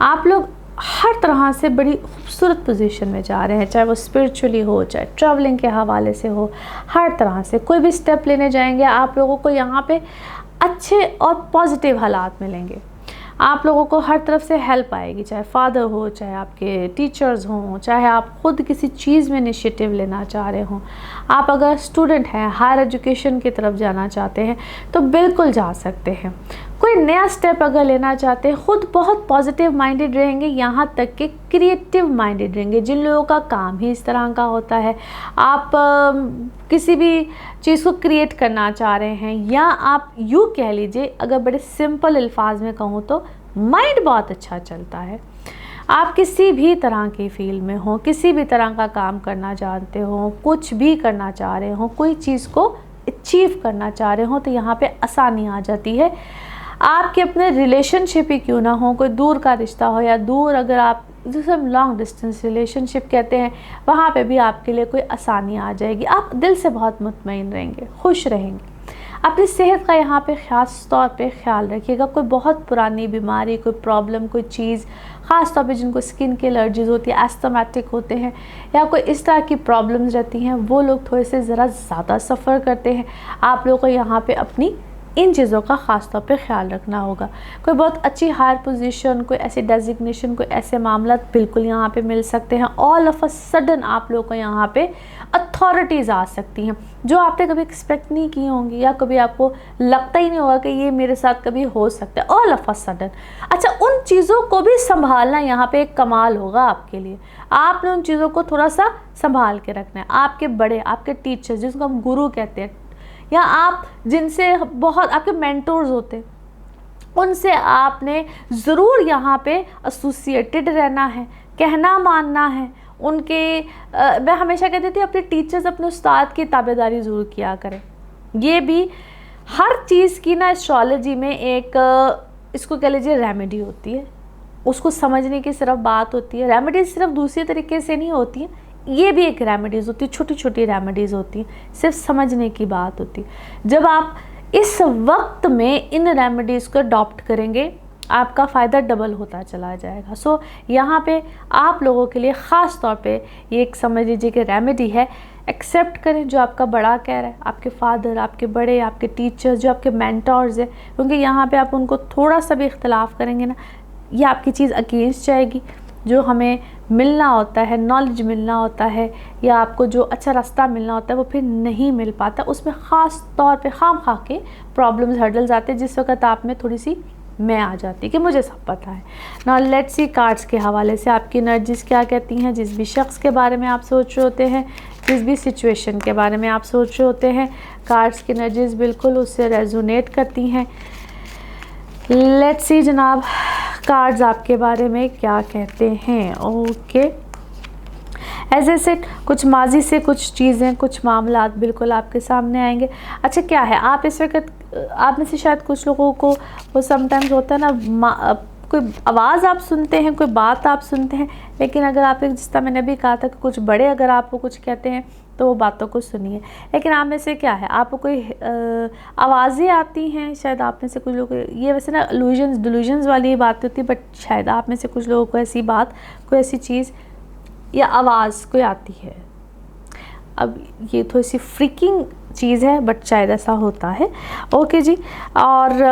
आप लोग हर तरह से बड़ी खूबसूरत पोजीशन में जा रहे हैं, चाहे वो स्पिरिचुअली हो, चाहे ट्रैवलिंग के हवाले से हो। हर तरह से कोई भी स्टेप लेने जाएंगे, आप लोगों को यहाँ पे अच्छे और पॉजिटिव हालात मिलेंगे। आप लोगों को हर तरफ से हेल्प आएगी, चाहे फादर हो, चाहे आपके टीचर्स हों, चाहे आप खुद किसी चीज़ में इनिशिएटिव लेना चाह रहे हों। आप अगर स्टूडेंट हैं, हायर एजुकेशन की तरफ जाना चाहते हैं, तो बिल्कुल जा सकते हैं। कोई नया स्टेप अगर लेना चाहते हैं, ख़ुद बहुत पॉजिटिव माइंडेड रहेंगे, यहाँ तक कि क्रिएटिव माइंडेड रहेंगे। जिन लोगों का काम ही इस तरह का होता है, आप किसी भी चीज़ को क्रिएट करना चाह रहे हैं, या आप यूँ कह लीजिए, अगर बड़े सिंपल अल्फाज में कहूँ तो माइंड बहुत अच्छा चलता है। आप किसी भी तरह की फील्ड में हो, किसी भी तरह का काम करना जानते हो, कुछ भी करना चाह रहे हो, कोई चीज़ को अचीव करना चाह रहे हो, तो यहाँ पे आसानी आ जाती है। आपके अपने रिलेशनशिप ही क्यों ना हो, कोई दूर का रिश्ता हो, या दूर अगर आप जिसे हम लॉन्ग डिस्टेंस रिलेशनशिप कहते हैं, वहाँ पे भी आपके लिए कोई आसानी आ जाएगी। आप दिल से बहुत मुतमईन रहेंगे, खुश रहेंगे। अपनी सेहत का यहाँ पे ख़ास तौर पे ख्याल रखिएगा। कोई बहुत पुरानी बीमारी, कोई प्रॉब्लम, कोई चीज़, ख़ास तौर पे जिनको स्किन की एलर्जीज़ होती है, एस्थमेटिक होते हैं, या कोई इस तरह की प्रॉब्लम्स रहती हैं, वो लोग थोड़े से ज़रा ज़्यादा सफ़र करते हैं। आप लोगों को यहाँ पे अपनी इन चीज़ों का ख़ास तौर पे ख्याल रखना होगा। कोई बहुत अच्छी हायर पोजीशन, कोई ऐसी डेजिग्नेशन, कोई ऐसे मामला बिल्कुल यहाँ पे मिल सकते हैं। ऑल ऑफ अ सडन आप लोगों को यहाँ पे अथॉरिटीज़ आ सकती हैं, जो आपने कभी एक्सपेक्ट नहीं की होंगी, या कभी आपको लगता ही नहीं होगा कि ये मेरे साथ कभी हो सकता है, ऑल ऑफ अ सडन। अच्छा, उन चीज़ों को भी संभालना यहाँ पे एक कमाल होगा आपके लिए। आपने उन चीज़ों को थोड़ा सा संभाल के रखना है। आपके बड़े, आपके टीचर्स, जिसको हम गुरु कहते हैं, या आप जिनसे बहुत आपके मेंटोर्स होते हैं, उनसे आपने ज़रूर यहाँ पे एसोसिएटेड रहना है, कहना मानना है उनके। मैं हमेशा कहती थी अपने टीचर्स, अपने उस्ताद की ताबेदारी ज़रूर किया करें। ये भी हर चीज़ की ना एस्ट्रोलॉजी में एक इसको कह लीजिए रेमेडी होती है, उसको समझने की सिर्फ बात होती है। रेमेडी सिर्फ दूसरे तरीके से नहीं होती है, ये भी एक रेमेडीज़ होती है, छोटी छोटी रेमेडीज़ होती हैं, सिर्फ समझने की बात होती है। जब आप इस वक्त में इन रेमेडीज़ को अडॉप्ट करेंगे, आपका फ़ायदा डबल होता चला जाएगा। सो यहाँ पे आप लोगों के लिए ख़ास तौर पे ये एक समझ लीजिए कि रेमेडी है। एक्सेप्ट करें जो आपका बड़ा कह रहा है, आपके फादर, आपके बड़े, आपके टीचर्स, जो आपके मेंटर्स हैं, क्योंकि यहाँ पे आप उनको थोड़ा सा भी इख्तलाफ करेंगे ना, ये आपकी चीज़ अगेंस्ट जाएगी। जो हमें मिलना होता है, नॉलेज मिलना होता है, या आपको जो अच्छा रास्ता मिलना होता है, वो फिर नहीं मिल पाता। उसमें ख़ास तौर पे खाम खा के प्रॉब्लम्स, हर्डल्स आते हैं, जिस वक्त आप में थोड़ी सी मैं आ जाती कि मुझे सब पता है। नाउ लेट्स सी कार्ड्स के हवाले से आपकी एनर्जीज़ क्या कहती हैं। जिस भी शख्स के बारे में आप सोच रहे होते हैं, जिस भी सिचुएशन के बारे में आप सोच रहे होते हैं, कार्ड्स की एनर्जीज़ बिल्कुल उससे रेजोनेट करती हैं। लेट्स सी जनाब कार्ड्स आपके बारे में क्या कहते हैं। ओके, एज ए सेट कुछ माजी से कुछ चीज़ें, कुछ मामलात बिल्कुल आपके सामने आएंगे। अच्छा क्या है, आप इस वक्त, आप में से शायद कुछ लोगों को वो समटाइम्स होता है ना, कोई आवाज़ आप सुनते हैं, कोई बात आप सुनते हैं, लेकिन अगर आप, जिस तरह मैंने भी कहा था कि कुछ बड़े अगर आपको कुछ कहते हैं तो वो बातों को सुनिए। लेकिन आप में से क्या है, आपको कोई आवाज़ें आती हैं, शायद आप में से कुछ लोग, ये वैसे ना डिल्यूजन्स वाली बात होती है, बट शायद आप में से कुछ लोगों को ऐसी बात, कोई ऐसी चीज़ या आवाज़ कोई आती है। अब ये थोड़ी सी फ्रीकिंग चीज़ है, बट शायद ऐसा होता है। ओके जी, और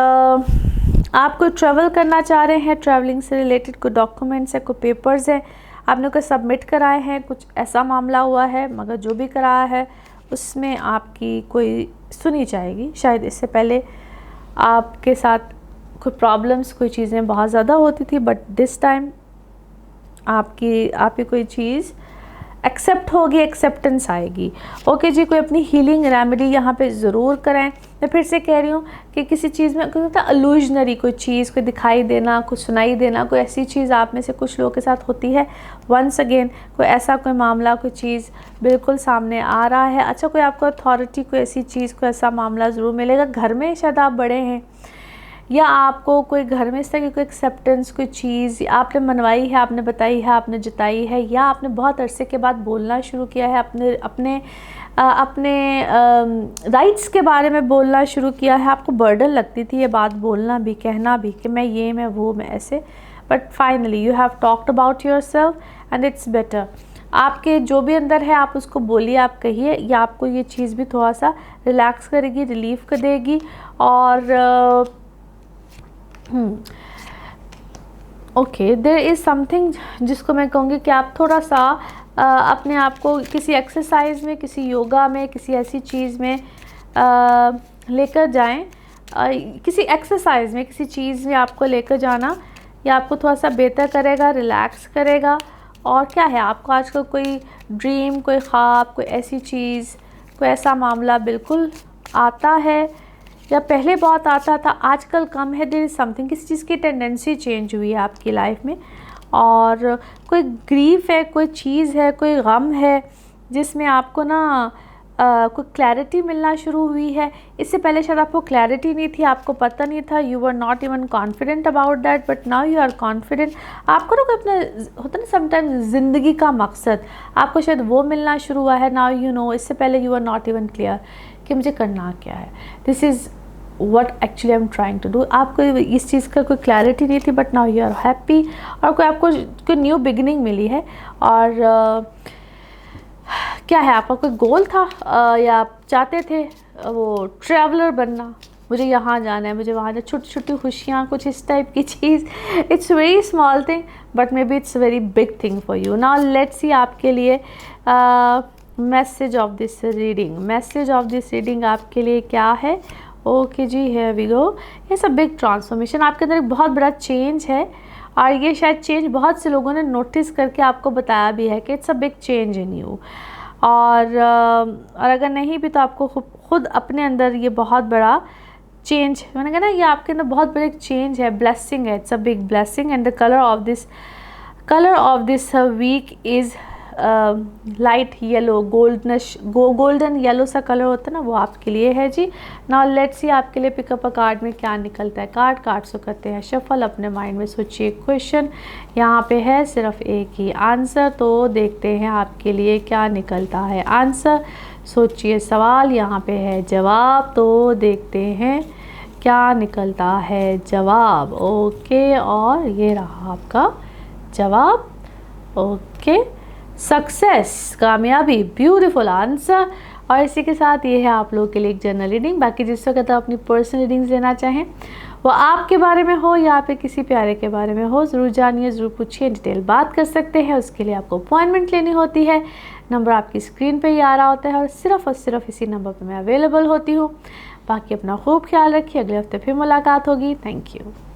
आप कोई ट्रैवल करना चाह रहे हैं, ट्रैवलिंग से रिलेटेड कोई डॉक्यूमेंट्स है, कोई पेपर्स है, आपने कोई सबमिट कराए हैं, कुछ ऐसा मामला हुआ है, मगर जो भी कराया है उसमें आपकी कोई सुनी जाएगी। शायद इससे पहले आपके साथ कोई प्रॉब्लम्स, कोई चीज़ें बहुत ज़्यादा होती थी, बट दिस टाइम आपकी कोई चीज़ एक्सेप्ट होगी, एक्सेप्टेंस आएगी। ओके जी, कोई अपनी हीलिंग रेमेडी यहाँ पे ज़रूर कराएं। मैं फिर से कह रही हूँ कि किसी चीज़ में कोई इल्यूजनरी कोई चीज़, कोई दिखाई देना, कुछ सुनाई देना, कोई ऐसी चीज़ आप में से कुछ लोगों के साथ होती है। वंस अगेन कोई ऐसा कोई मामला, कोई चीज़ बिल्कुल सामने आ रहा है। अच्छा, कोई आपको अथॉरिटी, कोई ऐसी चीज़, कोई ऐसा मामला ज़रूर मिलेगा। घर में शायद आप बड़े हैं, या आपको कोई घर में इस तरह की कोई एक्सेप्टेंस, कोई चीज़ आपने मनवाई है, आपने बताई है, आपने जताई है, या आपने बहुत अरसे के बाद बोलना शुरू किया है, अपने राइट्स के बारे में बोलना शुरू किया है। आपको बर्डन लगती थी ये बात बोलना भी, कहना भी कि मैं ये, मैं वो, मैं ऐसे, but finally you have talked about yourself and it's better. आपके जो भी अंदर है आप उसको बोलिए, आप कहिए, या आपको ये चीज़ भी थोड़ा सा रिलैक्स करेगी, रिलीफ कर देगी। और ओके, देयर इज़ समथिंग जिसको मैं कहूँगी कि आप थोड़ा सा अपने आप को किसी एक्सरसाइज में, किसी योगा में, किसी ऐसी चीज़ में लेकर जाएं। किसी एक्सरसाइज में, किसी चीज़ में आपको लेकर जाना, या आपको थोड़ा सा बेहतर करेगा, रिलैक्स करेगा। और क्या है, आपको आजकल कोई ड्रीम, कोई ख्वाब, कोई ऐसी चीज़, कोई ऐसा मामला बिल्कुल आता है, या पहले बहुत आता था, आजकल कम है। देयर इज़ समथिंग, किसी चीज़ की टेंडेंसी चेंज हुई है आपकी लाइफ में, और कोई ग्रीफ है, कोई चीज़ है, कोई गम है जिसमें आपको ना कोई क्लैरिटी मिलना शुरू हुई है। इससे पहले शायद आपको क्लैरिटी नहीं थी, आपको पता नहीं था, you were not even confident about that, but now you are confident. आपको ना कोई अपने होता ना समटाइम्स ज़िंदगी का मकसद, आपको शायद वो मिलना शुरू हुआ है। नाउ यू नो, इससे पहले you are not even clear कि मुझे करना क्या है, this is what actually I'm trying to do। आपको इस चीज़ का कोई क्लैरिटी नहीं थी, but now you are happy, और कोई आपको कोई न्यू बिगिनिंग मिली है। और क्या है, आपका कोई गोल था, या आप चाहते थे वो ट्रैवलर बनना, मुझे यहाँ जाना है, मुझे वहाँ जाना, छोटी छोटी खुशियाँ, कुछ इस टाइप की चीज़। It's very small thing, but maybe it's very big thing for you. Now let's see आपके लिए message of this reading. Message of this reading आपके लिए क्या है? ओके जी, हियर वी गो। ये सब बिग ट्रांसफॉर्मेशन, आपके अंदर एक बहुत बड़ा चेंज है, और ये शायद चेंज बहुत से लोगों ने नोटिस करके आपको बताया भी है कि it's a big change in you. और अगर नहीं भी तो आपको खुद अपने अंदर ये बहुत बड़ा चेंज, मैंने कहा ना, ये आपके अंदर बहुत बड़ा एक चेंज है, ब्लेसिंग है, it's a big blessing. And the colour of this week is light yellow, golden yellow सा कलर होता है ना, वो आपके लिए है जी। नाउ लेट्स सी आपके लिए पिकअप अ कार्ड में क्या निकलता है। कार्ड से करते हैं शफल, अपने माइंड में सोचिए क्वेश्चन, यहाँ पे है सिर्फ एक ही आंसर, तो देखते हैं आपके लिए क्या निकलता है आंसर। सोचिए सवाल, यहाँ पे है जवाब, तो देखते हैं क्या निकलता है जवाब। ओके, और ये रहा आपका जवाब। ओके, सक्सेस, कामयाबी, ब्यूटीफुल आंसर। और इसी के साथ ये है आप लोगों के लिए एक जनरल रीडिंग। बाकी जिस वक्त आप अपनी पर्सनल रीडिंग्स लेना चाहें, वो आपके बारे में हो या फिर किसी प्यारे के बारे में हो, ज़रूर जानिए, ज़रूर पूछिए, डिटेल बात कर सकते हैं। उसके लिए आपको अपॉइंटमेंट लेनी होती है। नंबर आपकी स्क्रीन पे ही आ रहा होता है, और सिर्फ इसी नंबर पर मैं अवेलेबल होती हूँ। बाकी अपना खूब ख्याल रखिए, अगले हफ्ते फिर मुलाकात होगी। Thank you.